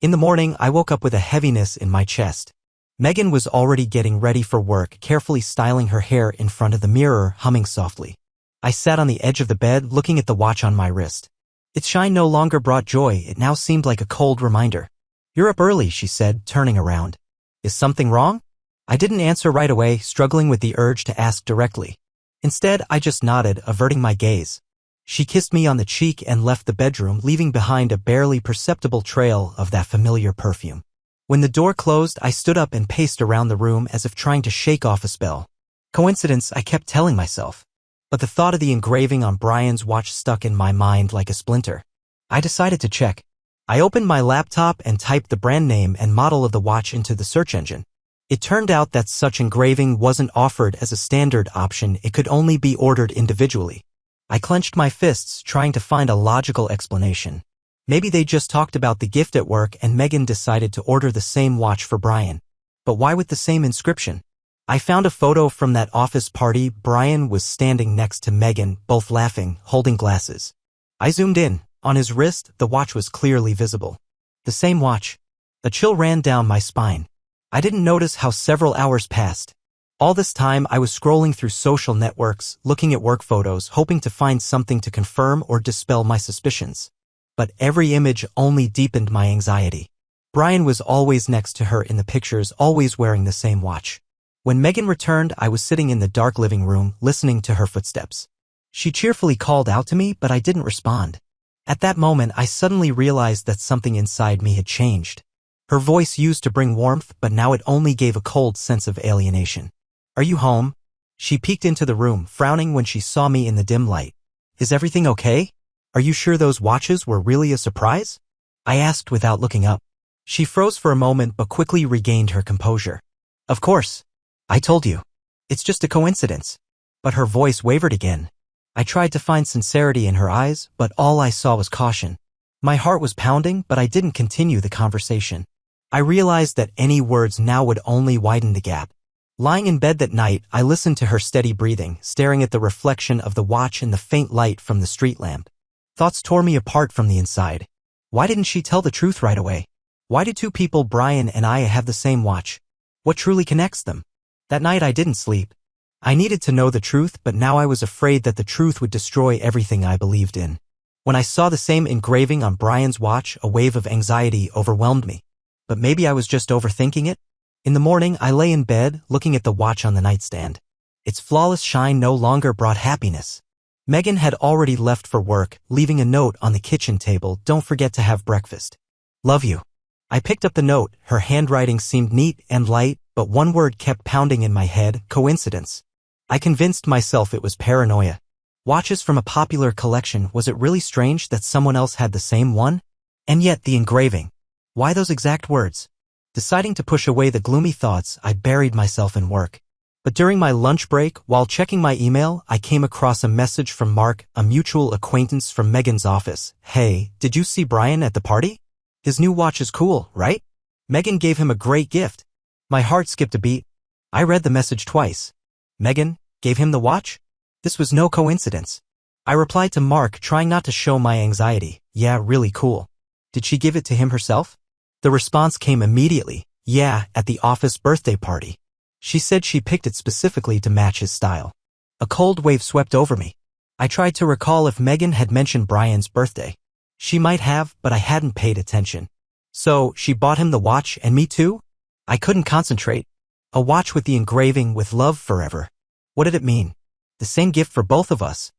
In the morning, I woke up with a heaviness in my chest. Megan was already getting ready for work, carefully styling her hair in front of the mirror, humming softly. I sat on the edge of the bed, looking at the watch on my wrist. Its shine no longer brought joy, it now seemed like a cold reminder. "You're up early," she said, turning around. "Is something wrong?" I didn't answer right away, struggling with the urge to ask directly. Instead, I just nodded, averting my gaze. She kissed me on the cheek and left the bedroom, leaving behind a barely perceptible trail of that familiar perfume. When the door closed, I stood up and paced around the room as if trying to shake off a spell. Coincidence, I kept telling myself. But the thought of the engraving on Brian's watch stuck in my mind like a splinter. I decided to check. I opened my laptop and typed the brand name and model of the watch into the search engine. It turned out that such engraving wasn't offered as a standard option, it could only be ordered individually. I clenched my fists, trying to find a logical explanation. Maybe they just talked about the gift at work and Megan decided to order the same watch for Brian. But why with the same inscription? I found a photo from that office party. Brian was standing next to Megan, both laughing, holding glasses. I zoomed in. On his wrist, the watch was clearly visible. The same watch. A chill ran down my spine. I didn't notice how several hours passed. All this time, I was scrolling through social networks, looking at work photos, hoping to find something to confirm or dispel my suspicions. But every image only deepened my anxiety. Brian was always next to her in the pictures, always wearing the same watch. When Megan returned, I was sitting in the dark living room, listening to her footsteps. She cheerfully called out to me, but I didn't respond. At that moment, I suddenly realized that something inside me had changed. Her voice used to bring warmth, but now it only gave a cold sense of alienation. "Are you home?" She peeked into the room, frowning when she saw me in the dim light. "Is everything okay? Are you sure those watches were really a surprise?" I asked without looking up. She froze for a moment but quickly regained her composure. "Of course. I told you. It's just a coincidence." But her voice wavered again. I tried to find sincerity in her eyes, but all I saw was caution. My heart was pounding, but I didn't continue the conversation. I realized that any words now would only widen the gap. Lying in bed that night, I listened to her steady breathing, staring at the reflection of the watch in the faint light from the street lamp. Thoughts tore me apart from the inside. Why didn't she tell the truth right away? Why do two people, Brian and I, have the same watch? What truly connects them? That night I didn't sleep. I needed to know the truth, but now I was afraid that the truth would destroy everything I believed in. When I saw the same engraving on Brian's watch, a wave of anxiety overwhelmed me. But maybe I was just overthinking it? In the morning, I lay in bed, looking at the watch on the nightstand. Its flawless shine no longer brought happiness. Megan had already left for work, leaving a note on the kitchen table. "Don't forget to have breakfast. Love you." I picked up the note. Her handwriting seemed neat and light, but one word kept pounding in my head: coincidence. I convinced myself it was paranoia. Watches from a popular collection, was it really strange that someone else had the same one? And yet the engraving. Why those exact words? Deciding to push away the gloomy thoughts, I buried myself in work. But during my lunch break, while checking my email, I came across a message from Mark, a mutual acquaintance from Megan's office. "Hey, did you see Brian at the party? His new watch is cool, right? Megan gave him a great gift." My heart skipped a beat. I read the message twice. Megan gave him the watch? This was no coincidence. I replied to Mark, trying not to show my anxiety. "Yeah, really cool. Did she give it to him herself?" The response came immediately. "Yeah, at the office birthday party. She said she picked it specifically to match his style." A cold wave swept over me. I tried to recall if Megan had mentioned Brian's birthday. She might have, but I hadn't paid attention. So, she bought him the watch and me too? I couldn't concentrate. A watch with the engraving "with love forever." What did it mean? The same gift for both of us.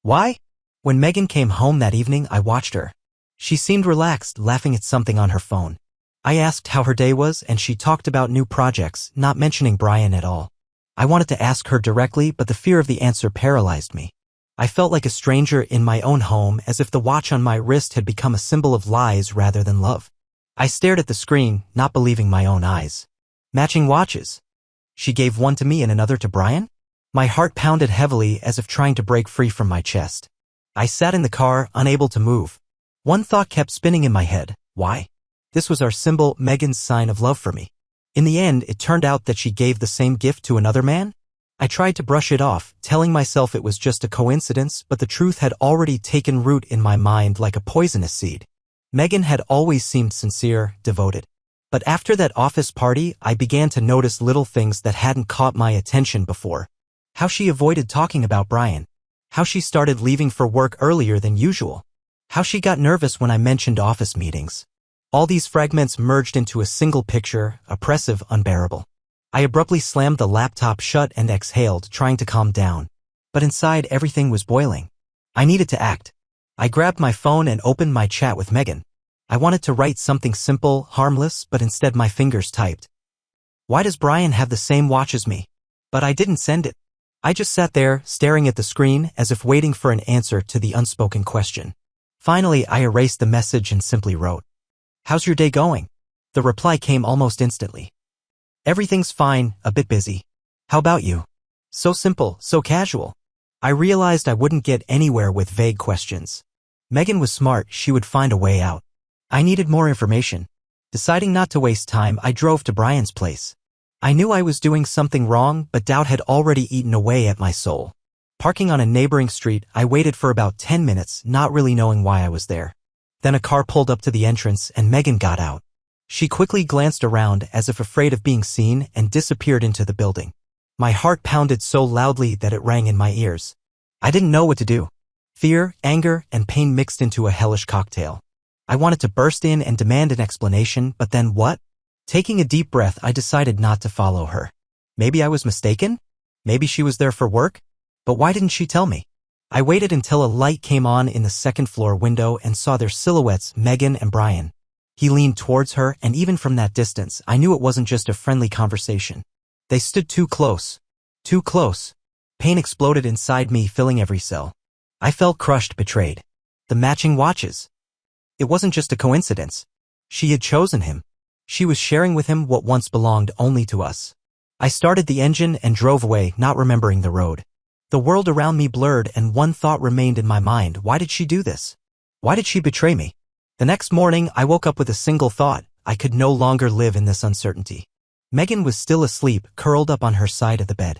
Why? When Megan came home that evening, I watched her. She seemed relaxed, laughing at something on her phone. I asked how her day was, and she talked about new projects, not mentioning Brian at all. I wanted to ask her directly, but the fear of the answer paralyzed me. I felt like a stranger in my own home, as if the watch on my wrist had become a symbol of lies rather than love. I stared at the screen, not believing my own eyes. Matching watches. She gave one to me and another to Brian? My heart pounded heavily, as if trying to break free from my chest. I sat in the car, unable to move. One thought kept spinning in my head. Why? This was our symbol, Megan's sign of love for me. In the end, it turned out that she gave the same gift to another man? I tried to brush it off, telling myself it was just a coincidence, but the truth had already taken root in my mind like a poisonous seed. Megan had always seemed sincere, devoted. But after that office party, I began to notice little things that hadn't caught my attention before. How she avoided talking about Brian. How she started leaving for work earlier than usual. How she got nervous when I mentioned office meetings. All these fragments merged into a single picture, oppressive, unbearable. I abruptly slammed the laptop shut and exhaled, trying to calm down. But inside, everything was boiling. I needed to act. I grabbed my phone and opened my chat with Megan. I wanted to write something simple, harmless, but instead my fingers typed. Why does Brian have the same watch as me? But I didn't send it. I just sat there, staring at the screen, as if waiting for an answer to the unspoken question. Finally, I erased the message and simply wrote, "How's your day going?" The reply came almost instantly. "Everything's fine, a bit busy. How about you?" So simple, so casual. I realized I wouldn't get anywhere with vague questions. Megan was smart, she would find a way out. I needed more information. Deciding not to waste time, I drove to Brian's place. I knew I was doing something wrong, but doubt had already eaten away at my soul. Parking on a neighboring street, I waited for about 10 minutes, not really knowing why I was there. Then a car pulled up to the entrance and Megan got out. She quickly glanced around as if afraid of being seen and disappeared into the building. My heart pounded so loudly that it rang in my ears. I didn't know what to do. Fear, anger, and pain mixed into a hellish cocktail. I wanted to burst in and demand an explanation, but then what? Taking a deep breath, I decided not to follow her. Maybe I was mistaken? Maybe she was there for work? But why didn't she tell me? I waited until a light came on in the second-floor window and saw their silhouettes, Megan and Brian. He leaned towards her, and even from that distance, I knew it wasn't just a friendly conversation. They stood too close. Too close. Pain exploded inside me, filling every cell. I felt crushed, betrayed. The matching watches. It wasn't just a coincidence. She had chosen him. She was sharing with him what once belonged only to us. I started the engine and drove away, not remembering the road. The world around me blurred and one thought remained in my mind. Why did she do this? Why did she betray me? The next morning, I woke up with a single thought. I could no longer live in this uncertainty. Megan was still asleep, curled up on her side of the bed.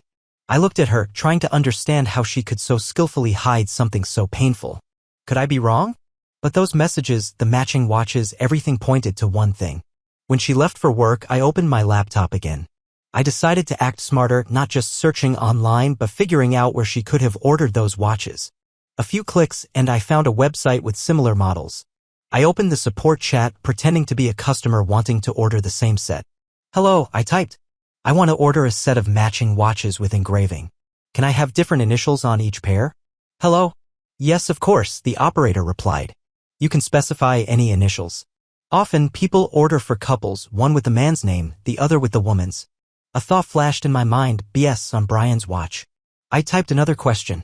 I looked at her, trying to understand how she could so skillfully hide something so painful. Could I be wrong? But those messages, the matching watches, everything pointed to one thing. When she left for work, I opened my laptop again. I decided to act smarter, not just searching online, but figuring out where she could have ordered those watches. A few clicks, and I found a website with similar models. I opened the support chat, pretending to be a customer wanting to order the same set. "Hello," I typed. "I want to order a set of matching watches with engraving. Can I have different initials on each pair?" "Hello?" "Yes, of course," the operator replied. "You can specify any initials. Often, people order for couples, one with the man's name, the other with the woman's." A thought flashed in my mind, BS on Brian's watch. I typed another question.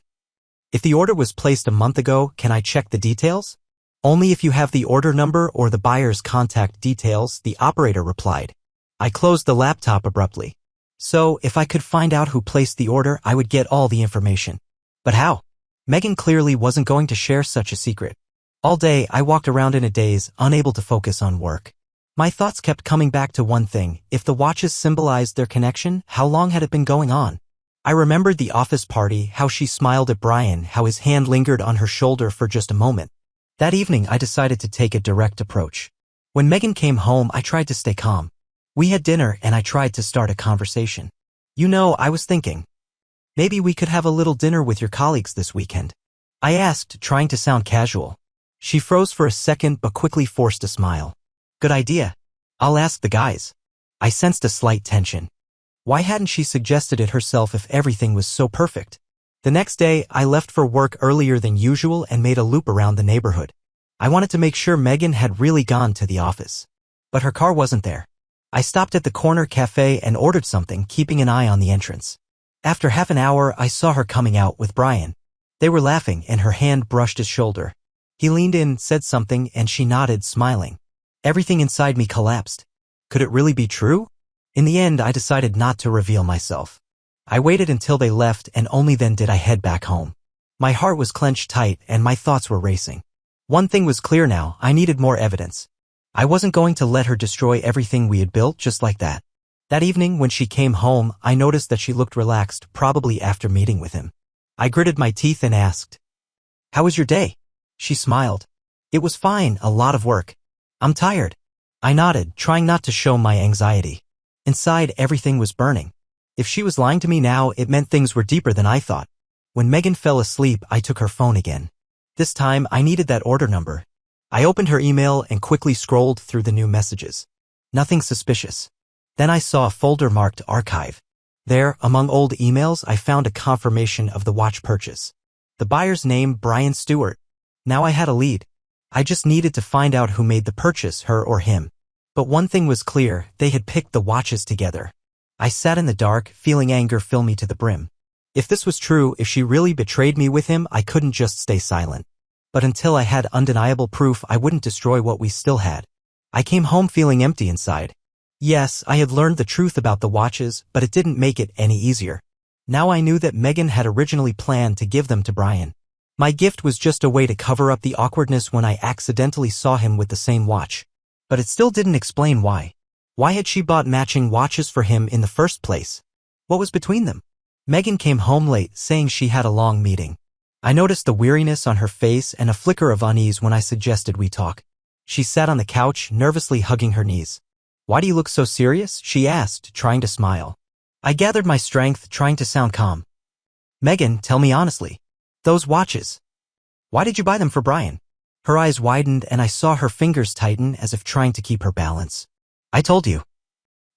"If the order was placed a month ago, can I check the details?" "Only if you have the order number or the buyer's contact details," the operator replied. I closed the laptop abruptly. So, if I could find out who placed the order, I would get all the information. But how? Megan clearly wasn't going to share such a secret. All day, I walked around in a daze, unable to focus on work. My thoughts kept coming back to one thing. If the watches symbolized their connection, how long had it been going on? I remembered the office party, how she smiled at Brian, how his hand lingered on her shoulder for just a moment. That evening, I decided to take a direct approach. When Megan came home, I tried to stay calm. We had dinner, and I tried to start a conversation. "You know, I was thinking, maybe we could have a little dinner with your colleagues this weekend." I asked, trying to sound casual. She froze for a second but quickly forced a smile. "Good idea. I'll ask the guys." I sensed a slight tension. Why hadn't she suggested it herself if everything was so perfect? The next day, I left for work earlier than usual and made a loop around the neighborhood. I wanted to make sure Megan had really gone to the office. But her car wasn't there. I stopped at the corner cafe and ordered something, keeping an eye on the entrance. After half an hour, I saw her coming out with Brian. They were laughing, and her hand brushed his shoulder. He leaned in, said something, and she nodded, smiling. Everything inside me collapsed. Could it really be true? In the end, I decided not to reveal myself. I waited until they left, and only then did I head back home. My heart was clenched tight, and my thoughts were racing. One thing was clear now, I needed more evidence. I wasn't going to let her destroy everything we had built just like that. That evening, when she came home, I noticed that she looked relaxed, probably after meeting with him. I gritted my teeth and asked, "How was your day?" She smiled. "It was fine, a lot of work." I'm tired. I nodded, trying not to show my anxiety. Inside, everything was burning. If she was lying to me now, it meant things were deeper than I thought. When Megan fell asleep, I took her phone again. This time, I needed that order number. I opened her email and quickly scrolled through the new messages. Nothing suspicious. Then I saw a folder marked Archive. There, among old emails, I found a confirmation of the watch purchase. The buyer's name, Brian Stewart. Now I had a lead. I just needed to find out who made the purchase, her or him. But one thing was clear, they had picked the watches together. I sat in the dark, feeling anger fill me to the brim. If this was true, if she really betrayed me with him, I couldn't just stay silent. But until I had undeniable proof, I wouldn't destroy what we still had. I came home feeling empty inside. Yes, I had learned the truth about the watches, but it didn't make it any easier. Now I knew that Megan had originally planned to give them to Brian. My gift was just a way to cover up the awkwardness when I accidentally saw him with the same watch. But it still didn't explain why. Why had she bought matching watches for him in the first place? What was between them? Megan came home late, saying she had a long meeting. I noticed the weariness on her face and a flicker of unease when I suggested we talk. She sat on the couch, nervously hugging her knees. "Why do you look so serious?" she asked, trying to smile. I gathered my strength, trying to sound calm. "Megan, tell me honestly. Those watches. Why did you buy them for Brian?" Her eyes widened and I saw her fingers tighten as if trying to keep her balance. "I told you.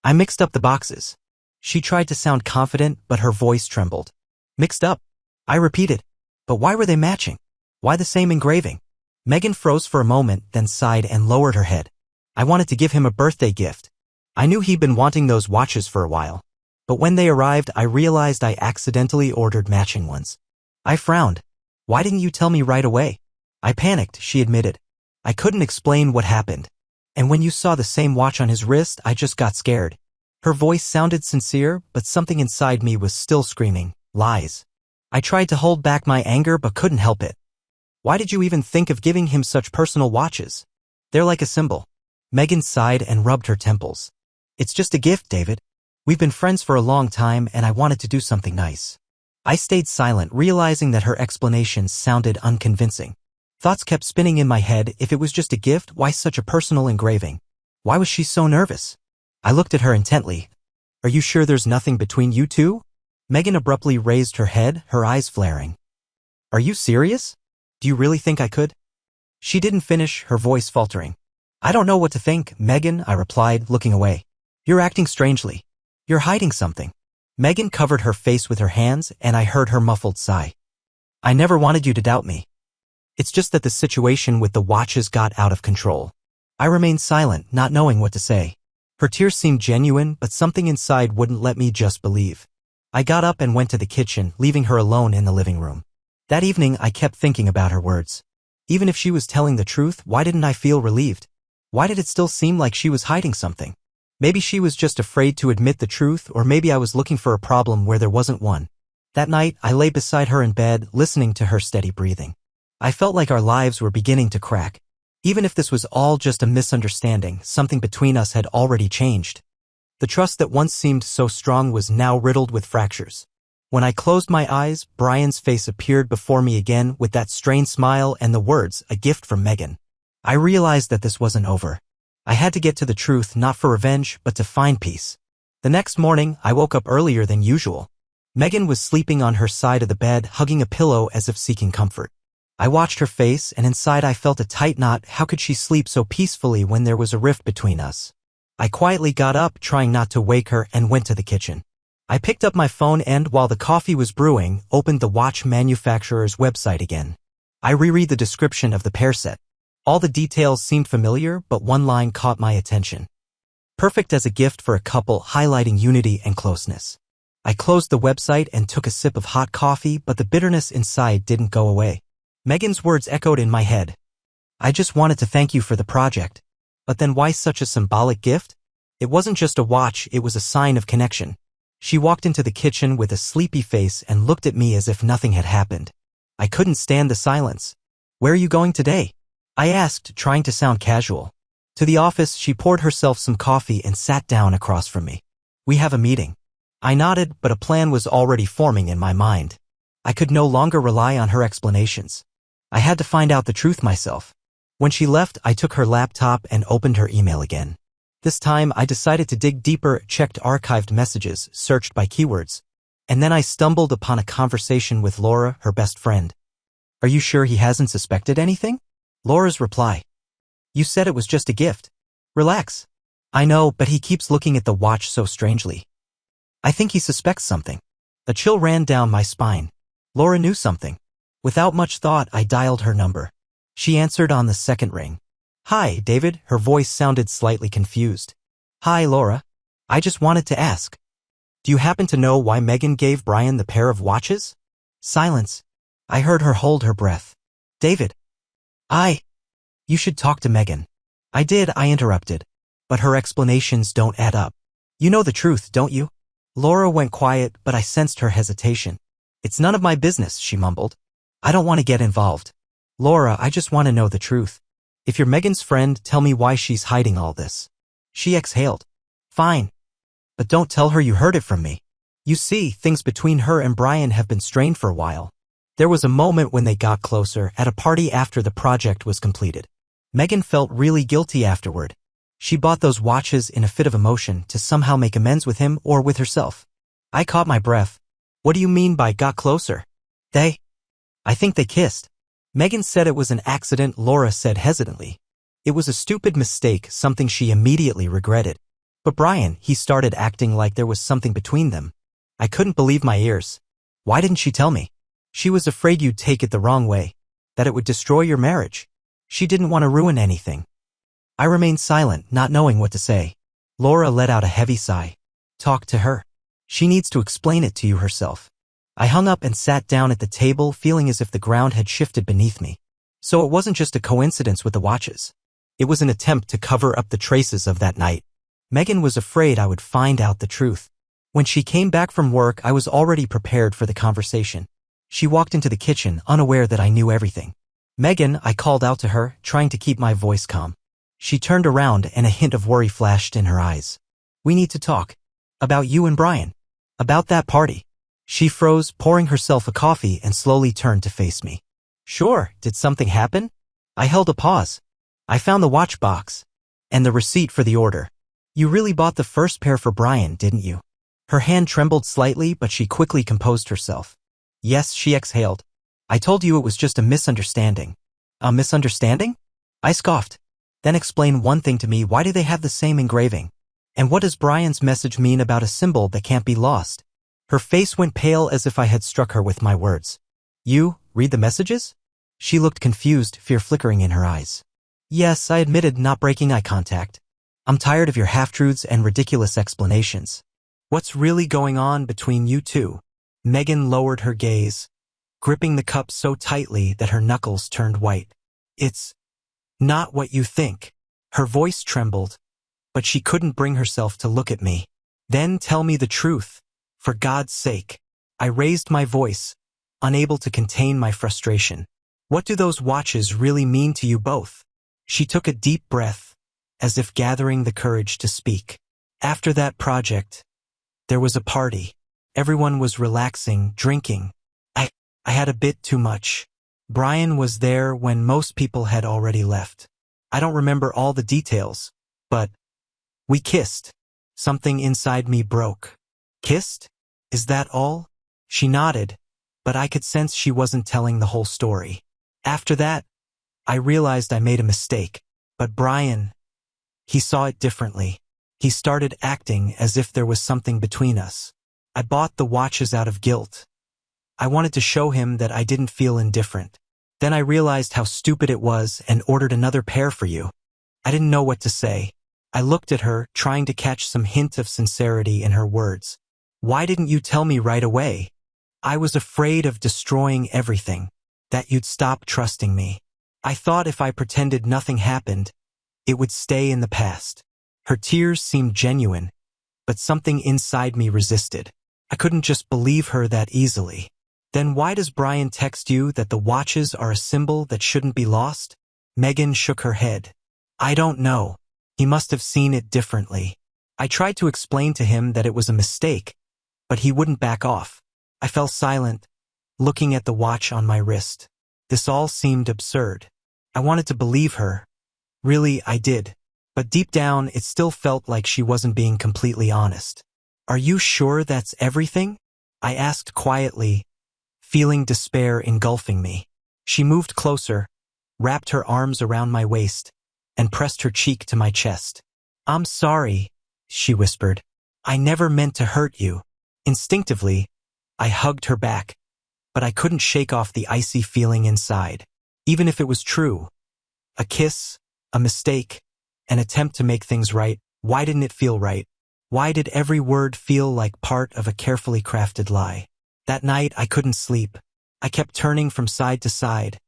I mixed up the boxes." She tried to sound confident, but her voice trembled. "Mixed up?" I repeated. "But why were they matching? Why the same engraving?" Megan froze for a moment, then sighed and lowered her head. "I wanted to give him a birthday gift. I knew he'd been wanting those watches for a while. But when they arrived, I realized I accidentally ordered matching ones." I frowned. "Why didn't you tell me right away?" "I panicked," she admitted. "I couldn't explain what happened. And when you saw the same watch on his wrist, I just got scared." Her voice sounded sincere, but something inside me was still screaming, "Lies." I tried to hold back my anger but couldn't help it. "Why did you even think of giving him such personal watches? They're like a symbol." Megan sighed and rubbed her temples. "It's just a gift, David. We've been friends for a long time and I wanted to do something nice." I stayed silent, realizing that her explanations sounded unconvincing. Thoughts kept spinning in my head. If it was just a gift, why such a personal engraving? Why was she so nervous? I looked at her intently. "Are you sure there's nothing between you two?" Megan abruptly raised her head, her eyes flaring. "Are you serious? Do you really think I could?" She didn't finish, her voice faltering. "I don't know what to think, Megan," I replied, looking away. "You're acting strangely. You're hiding something." Megan covered her face with her hands, and I heard her muffled sigh. "I never wanted you to doubt me. It's just that the situation with the watches got out of control." I remained silent, not knowing what to say. Her tears seemed genuine, but something inside wouldn't let me just believe. I got up and went to the kitchen, leaving her alone in the living room. That evening, I kept thinking about her words. Even if she was telling the truth, why didn't I feel relieved? Why did it still seem like she was hiding something? Maybe she was just afraid to admit the truth, or maybe I was looking for a problem where there wasn't one. That night, I lay beside her in bed, listening to her steady breathing. I felt like our lives were beginning to crack. Even if this was all just a misunderstanding, something between us had already changed. The trust that once seemed so strong was now riddled with fractures. When I closed my eyes, Brian's face appeared before me again with that strained smile and the words, "A gift from Megan." I realized that this wasn't over. I had to get to the truth, not for revenge, but to find peace. The next morning, I woke up earlier than usual. Megan was sleeping on her side of the bed, hugging a pillow as if seeking comfort. I watched her face, and inside I felt a tight knot. How could she sleep so peacefully when there was a rift between us? I quietly got up, trying not to wake her, and went to the kitchen. I picked up my phone and, while the coffee was brewing, opened the watch manufacturer's website again. I reread the description of the pair set. All the details seemed familiar, but one line caught my attention. "Perfect as a gift for a couple, highlighting unity and closeness." I closed the website and took a sip of hot coffee, but the bitterness inside didn't go away. Megan's words echoed in my head. "I just wanted to thank you for the project." But then why such a symbolic gift? It wasn't just a watch, it was a sign of connection. She walked into the kitchen with a sleepy face and looked at me as if nothing had happened. I couldn't stand the silence. "Where are you going today?" I asked, trying to sound casual. "To the office." She poured herself some coffee and sat down across from me. "We have a meeting." I nodded, but a plan was already forming in my mind. I could no longer rely on her explanations. I had to find out the truth myself. When she left, I took her laptop and opened her email again. This time, I decided to dig deeper, checked archived messages, searched by keywords. And then I stumbled upon a conversation with Laura, her best friend. "Are you sure he hasn't suspected anything?" Laura's reply. "You said it was just a gift. Relax." "I know, but he keeps looking at the watch so strangely. I think he suspects something." A chill ran down my spine. Laura knew something. Without much thought, I dialed her number. She answered on the second ring. "Hi, David." Her voice sounded slightly confused. "Hi, Laura. I just wanted to ask. Do you happen to know why Megan gave Brian the pair of watches?" Silence. I heard her hold her breath. "David. You should talk to Megan." "I did," I interrupted. "But her explanations don't add up. You know the truth, don't you?" Laura went quiet, but I sensed her hesitation. "It's none of my business," she mumbled. "I don't want to get involved." "Laura, I just want to know the truth. If you're Megan's friend, tell me why she's hiding all this." She exhaled. "Fine. But don't tell her you heard it from me. You see, things between her and Brian have been strained for a while. There was a moment when they got closer, at a party after the project was completed. Megan felt really guilty afterward. She bought those watches in a fit of emotion to somehow make amends with him or with herself." I caught my breath. "What do you mean by got closer?" I think they kissed." Megan said it was an accident," Laura said hesitantly. "It was a stupid mistake, something she immediately regretted. But Brian, he started acting like there was something between them. I couldn't believe my ears. Why didn't she tell me? She was afraid you'd take it the wrong way, that it would destroy your marriage. She didn't want to ruin anything." I remained silent, not knowing what to say. Laura let out a heavy sigh. "Talk to her. She needs to explain it to you herself." I hung up and sat down at the table, feeling as if the ground had shifted beneath me. So it wasn't just a coincidence with the watches. It was an attempt to cover up the traces of that night. Megan was afraid I would find out the truth. When she came back from work, I was already prepared for the conversation. She walked into the kitchen, unaware that I knew everything. "Megan," I called out to her, trying to keep my voice calm. She turned around and a hint of worry flashed in her eyes. "We need to talk. About you and Brian. About that party." She froze, pouring herself a coffee, and slowly turned to face me. "Sure, did something happen?" I held a pause. "I found the watch box. And the receipt for the order. You really bought the first pair for Brian, didn't you?" Her hand trembled slightly, but she quickly composed herself. "Yes," she exhaled. "I told you it was just a misunderstanding." "A misunderstanding?" I scoffed. "Then explain one thing to me, why do they have the same engraving? And what does Brian's message mean about a symbol that can't be lost?" Her face went pale as if I had struck her with my words. "You read the messages?" She looked confused, fear flickering in her eyes. "Yes," I admitted, not breaking eye contact. "I'm tired of your half-truths and ridiculous explanations. What's really going on between you two?" Megan lowered her gaze, gripping the cup so tightly that her knuckles turned white. "It's not what you think." Her voice trembled, but she couldn't bring herself to look at me. "Then tell me the truth. For God's sake." I raised my voice, unable to contain my frustration. "What do those watches really mean to you both?" She took a deep breath, as if gathering the courage to speak. "After that project, there was a party. Everyone was relaxing, drinking. I had a bit too much. Brian was there when most people had already left. I don't remember all the details, but we kissed. Something inside me broke." "Kissed? Is that all?" She nodded, but I could sense she wasn't telling the whole story. "After that, I realized I made a mistake. But Brian, he saw it differently. He started acting as if there was something between us. I bought the watches out of guilt. I wanted to show him that I didn't feel indifferent. Then I realized how stupid it was and ordered another pair for you." I didn't know what to say. I looked at her, trying to catch some hint of sincerity in her words. "Why didn't you tell me right away?" "I was afraid of destroying everything, that you'd stop trusting me. I thought if I pretended nothing happened, it would stay in the past." Her tears seemed genuine, but something inside me resisted. I couldn't just believe her that easily. "Then why does Brian text you that the watches are a symbol that shouldn't be lost?" Megan shook her head. "I don't know. He must have seen it differently. I tried to explain to him that it was a mistake, but he wouldn't back off." I fell silent, looking at the watch on my wrist. This all seemed absurd. I wanted to believe her. Really, I did. But deep down, it still felt like she wasn't being completely honest. Are you sure that's everything? I asked quietly, feeling despair engulfing me. She moved closer, wrapped her arms around my waist, and pressed her cheek to my chest. I'm sorry, she whispered. I never meant to hurt you. Instinctively, I hugged her back, but I couldn't shake off the icy feeling inside. Even if it was true, a kiss, a mistake, an attempt to make things right, why didn't it feel right? Why did every word feel like part of a carefully crafted lie? That night, I couldn't sleep. I kept turning from side to side,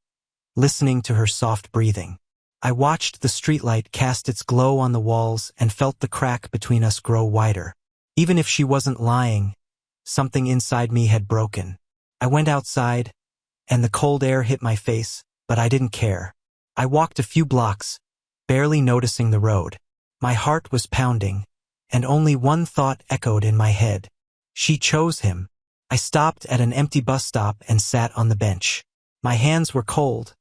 listening to her soft breathing. I watched the streetlight cast its glow on the walls and felt the crack between us grow wider. Even if she wasn't lying, something inside me had broken. I went outside, and the cold air hit my face, but I didn't care. I walked a few blocks, barely noticing the road. My heart was pounding, and only one thought echoed in my head. She chose him. I stopped at an empty bus stop and sat on the bench. My hands were cold,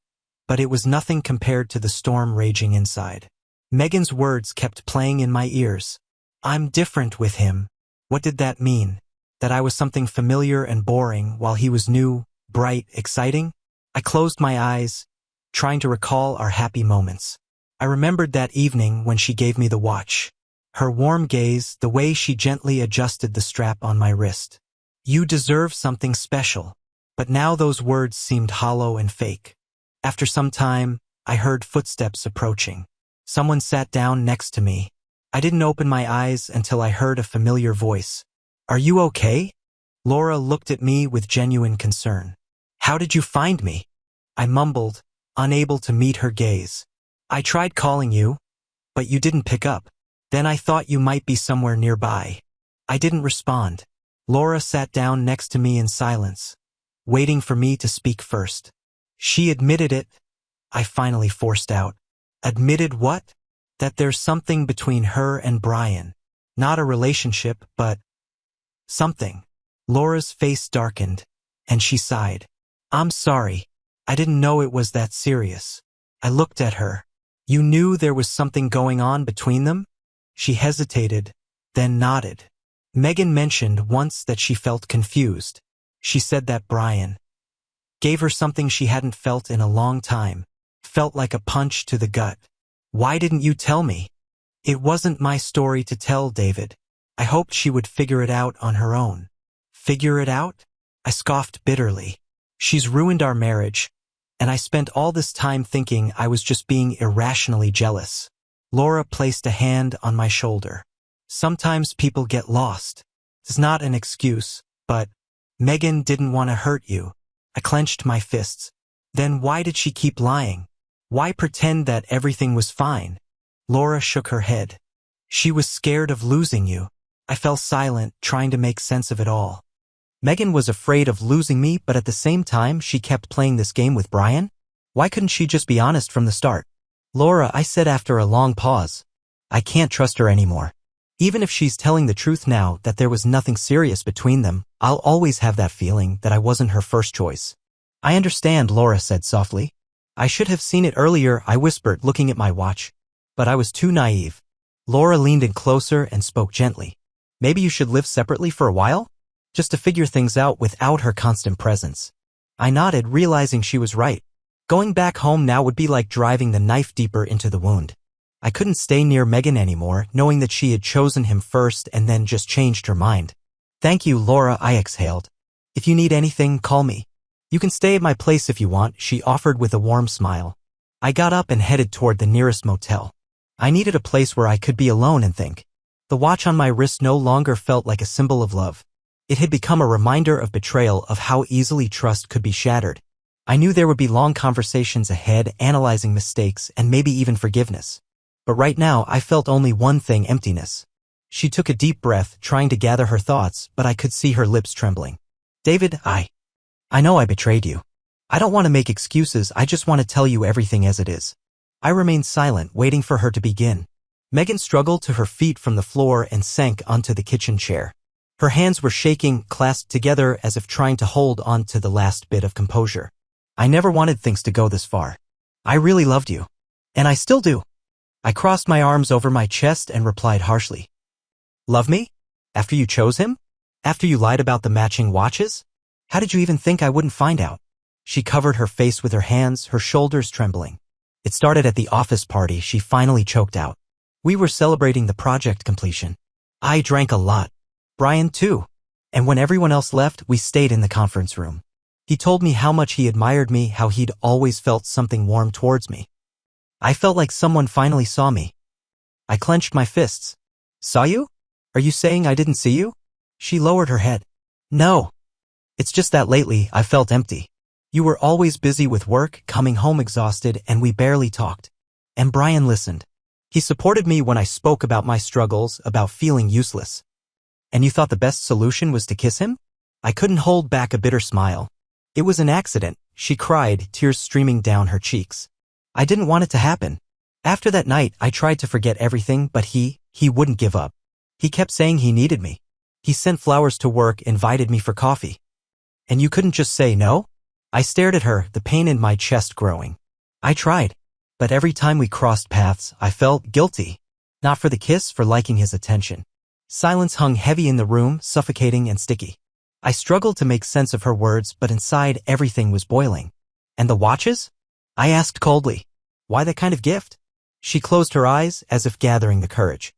but it was nothing compared to the storm raging inside. Megan's words kept playing in my ears. I'm different with him. What did that mean? That I was something familiar and boring while he was new, bright, exciting? I closed my eyes, trying to recall our happy moments. I remembered that evening when she gave me the watch. Her warm gaze, the way she gently adjusted the strap on my wrist. You deserve something special. But now those words seemed hollow and fake. After some time, I heard footsteps approaching. Someone sat down next to me. I didn't open my eyes until I heard a familiar voice. Are you okay? Laura looked at me with genuine concern. How did you find me? I mumbled, unable to meet her gaze. I tried calling you, but you didn't pick up. Then I thought you might be somewhere nearby. I didn't respond. Laura sat down next to me in silence, waiting for me to speak first. She admitted it. I finally forced out. Admitted what? That there's something between her and Brian. Not a relationship, but something. Laura's face darkened, and she sighed. I'm sorry. I didn't know it was that serious. I looked at her. You knew there was something going on between them? She hesitated, then nodded. Megan mentioned once that she felt confused. She said that Brian gave her something she hadn't felt in a long time. Felt like a punch to the gut. Why didn't you tell me? It wasn't my story to tell, David. I hoped she would figure it out on her own. Figure it out? I scoffed bitterly. She's ruined our marriage, and I spent all this time thinking I was just being irrationally jealous. Laura placed a hand on my shoulder. Sometimes people get lost. It's not an excuse, but Megan didn't want to hurt you. I clenched my fists. Then why did she keep lying? Why pretend that everything was fine? Laura shook her head. She was scared of losing you. I fell silent, trying to make sense of it all. Megan was afraid of losing me, but at the same time, she kept playing this game with Brian? Why couldn't she just be honest from the start? Laura, I said after a long pause. I can't trust her anymore. Even if she's telling the truth now that there was nothing serious between them, I'll always have that feeling that I wasn't her first choice. I understand, Laura said softly. I should have seen it earlier, I whispered, looking at my watch. But I was too naive. Laura leaned in closer and spoke gently. Maybe you should live separately for a while? Just to figure things out without her constant presence. I nodded, realizing she was right. Going back home now would be like driving the knife deeper into the wound. I couldn't stay near Megan anymore, knowing that she had chosen him first and then just changed her mind. Thank you, Laura, I exhaled. If you need anything, call me. You can stay at my place if you want, she offered with a warm smile. I got up and headed toward the nearest motel. I needed a place where I could be alone and think. The watch on my wrist no longer felt like a symbol of love. It had become a reminder of betrayal, of how easily trust could be shattered. I knew there would be long conversations ahead, analyzing mistakes and maybe even forgiveness. But right now, I felt only one thing: emptiness. She took a deep breath, trying to gather her thoughts, but I could see her lips trembling. David, I know I betrayed you. I don't want to make excuses, I just want to tell you everything as it is. I remained silent, waiting for her to begin. Megan struggled to her feet from the floor and sank onto the kitchen chair. Her hands were shaking, clasped together as if trying to hold on to the last bit of composure. I never wanted things to go this far. I really loved you. And I still do. I crossed my arms over my chest and replied harshly. Love me? After you chose him? After you lied about the matching watches? How did you even think I wouldn't find out? She covered her face with her hands, her shoulders trembling. It started at the office party, she finally choked out. We were celebrating the project completion. I drank a lot. Brian too. And when everyone else left, we stayed in the conference room. He told me how much he admired me, how he'd always felt something warm towards me. I felt like someone finally saw me. I clenched my fists. Saw you? Are you saying I didn't see you? She lowered her head. No. It's just that lately I felt empty. You were always busy with work, coming home exhausted, and we barely talked. And Brian listened. He supported me when I spoke about my struggles, about feeling useless. And you thought the best solution was to kiss him? I couldn't hold back a bitter smile. It was an accident, she cried, tears streaming down her cheeks. I didn't want it to happen. After that night, I tried to forget everything, but he wouldn't give up. He kept saying he needed me. He sent flowers to work, invited me for coffee. And you couldn't just say no? I stared at her, the pain in my chest growing. I tried. But every time we crossed paths, I felt guilty. Not for the kiss, for liking his attention. Silence hung heavy in the room, suffocating and sticky. I struggled to make sense of her words, but inside everything was boiling. And the watches? I asked coldly. Why that kind of gift? She closed her eyes, as if gathering the courage.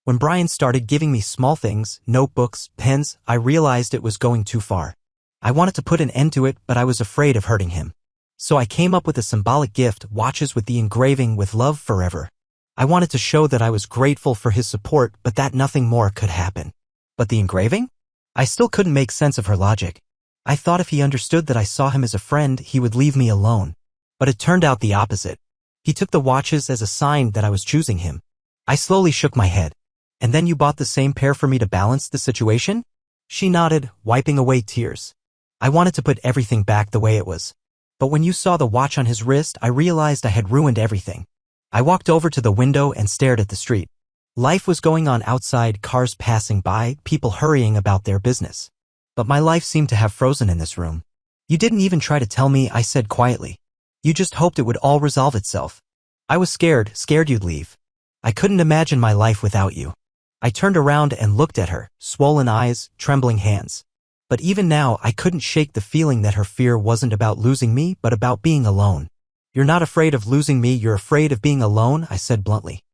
When Brian started giving me small things, notebooks, pens, I realized it was going too far. I wanted to put an end to it, but I was afraid of hurting him. So I came up with a symbolic gift, watches with the engraving with love forever. I wanted to show that I was grateful for his support, but that nothing more could happen. But the engraving? I still couldn't make sense of her logic. I thought if he understood that I saw him as a friend, he would leave me alone. But it turned out the opposite. He took the watches as a sign that I was choosing him. I slowly shook my head. And then you bought the same pair for me to balance the situation? She nodded, wiping away tears. I wanted to put everything back the way it was. But when you saw the watch on his wrist, I realized I had ruined everything. I walked over to the window and stared at the street. Life was going on outside, cars passing by, people hurrying about their business. But my life seemed to have frozen in this room. You didn't even try to tell me, I said quietly. You just hoped it would all resolve itself. I was scared you'd leave. I couldn't imagine my life without you. I turned around and looked at her, swollen eyes, trembling hands. But even now, I couldn't shake the feeling that her fear wasn't about losing me, but about being alone. You're not afraid of losing me, you're afraid of being alone, I said bluntly.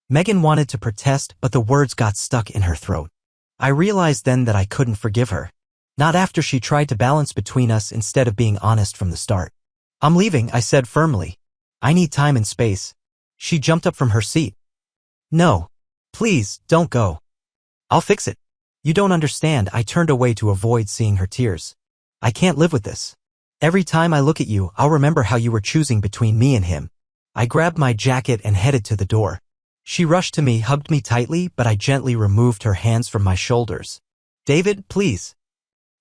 Megan wanted to protest, but the words got stuck in her throat. I realized then that I couldn't forgive her. Not after she tried to balance between us instead of being honest from the start. I'm leaving, I said firmly. I need time and space. She jumped up from her seat. No. Please, don't go. I'll fix it. You don't understand, I turned away to avoid seeing her tears. I can't live with this. Every time I look at you, I'll remember how you were choosing between me and him. I grabbed my jacket and headed to the door. She rushed to me, hugged me tightly, but I gently removed her hands from my shoulders. David, please.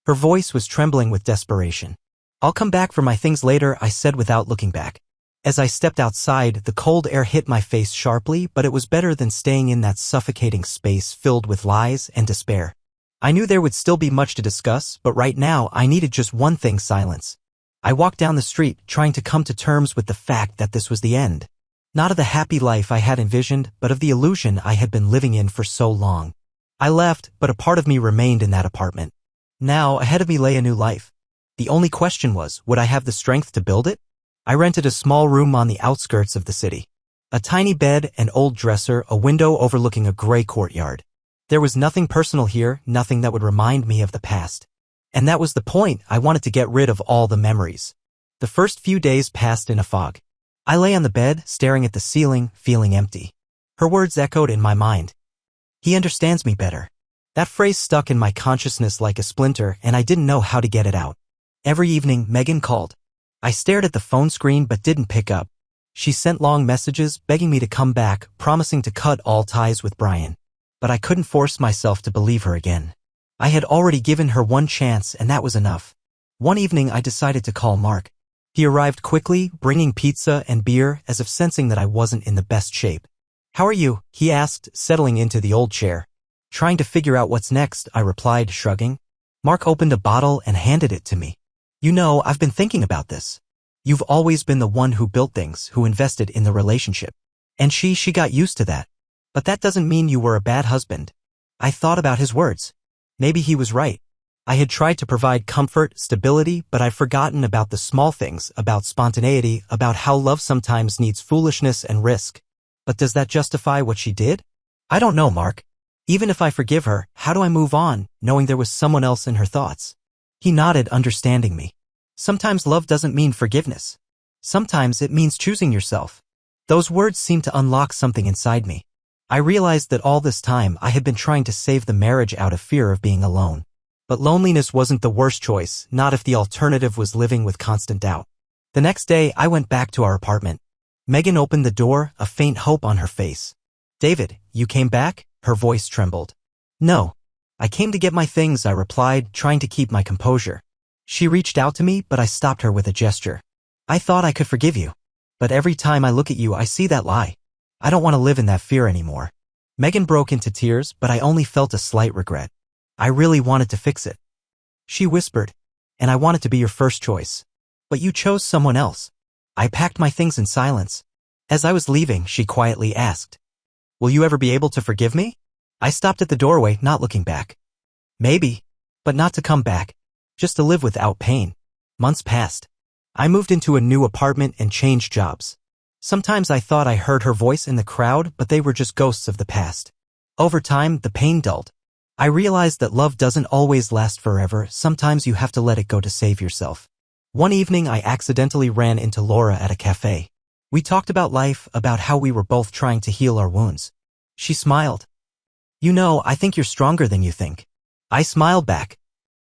Her voice was trembling with desperation. I'll come back for my things later, I said without looking back. As I stepped outside, the cold air hit my face sharply, but it was better than staying in that suffocating space filled with lies and despair. I knew there would still be much to discuss, but right now I needed just one thing: silence. I walked down the street, trying to come to terms with the fact that this was the end. Not of the happy life I had envisioned, but of the illusion I had been living in for so long. I left, but a part of me remained in that apartment. Now, ahead of me lay a new life. The only question was, would I have the strength to build it? I rented a small room on the outskirts of the city. A tiny bed, an old dresser, a window overlooking a gray courtyard. There was nothing personal here, nothing that would remind me of the past. And that was the point. I wanted to get rid of all the memories. The first few days passed in a fog. I lay on the bed, staring at the ceiling, feeling empty. Her words echoed in my mind. He understands me better. That phrase stuck in my consciousness like a splinter, and I didn't know how to get it out. Every evening, Megan called. I stared at the phone screen but didn't pick up. She sent long messages, begging me to come back, promising to cut all ties with Brian. But I couldn't force myself to believe her again. I had already given her one chance, and that was enough. One evening, I decided to call Mark. He arrived quickly, bringing pizza and beer, as if sensing that I wasn't in the best shape. How are you? He asked, settling into the old chair. Trying to figure out what's next, I replied, shrugging. Mark opened a bottle and handed it to me. You know, I've been thinking about this. You've always been the one who built things, who invested in the relationship. And she got used to that. But that doesn't mean you were a bad husband. I thought about his words. Maybe he was right. I had tried to provide comfort, stability, but I'd forgotten about the small things, about spontaneity, about how love sometimes needs foolishness and risk. But does that justify what she did? I don't know, Mark. Even if I forgive her, how do I move on, knowing there was someone else in her thoughts? He nodded, understanding me. Sometimes love doesn't mean forgiveness. Sometimes it means choosing yourself. Those words seemed to unlock something inside me. I realized that all this time I had been trying to save the marriage out of fear of being alone. But loneliness wasn't the worst choice, not if the alternative was living with constant doubt. The next day, I went back to our apartment. Megan opened the door, a faint hope on her face. "David, you came back?" Her voice trembled. "No. I came to get my things," I replied, trying to keep my composure. She reached out to me, but I stopped her with a gesture. "I thought I could forgive you. But every time I look at you, I see that lie. I don't want to live in that fear anymore." Megan broke into tears, but I only felt a slight regret. I really wanted to fix it. She whispered, "And I wanted to be your first choice. But you chose someone else." I packed my things in silence. As I was leaving, she quietly asked, "Will you ever be able to forgive me?" I stopped at the doorway, not looking back. Maybe, but not to come back, just to live without pain. Months passed. I moved into a new apartment and changed jobs. Sometimes I thought I heard her voice in the crowd, but they were just ghosts of the past. Over time, the pain dulled. I realized that love doesn't always last forever. Sometimes you have to let it go to save yourself. One evening, I accidentally ran into Laura at a cafe. We talked about life, about how we were both trying to heal our wounds. She smiled. "You know, I think you're stronger than you think." I smiled back.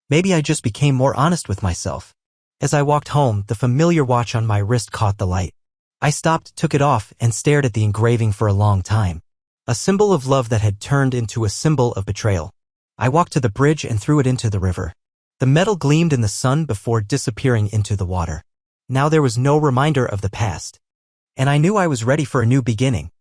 Maybe I just became more honest with myself. As I walked home, the familiar watch on my wrist caught the light. I stopped, took it off, and stared at the engraving for a long time. A symbol of love that had turned into a symbol of betrayal. I walked to the bridge and threw it into the river. The metal gleamed in the sun before disappearing into the water. Now there was no reminder of the past. And I knew I was ready for a new beginning.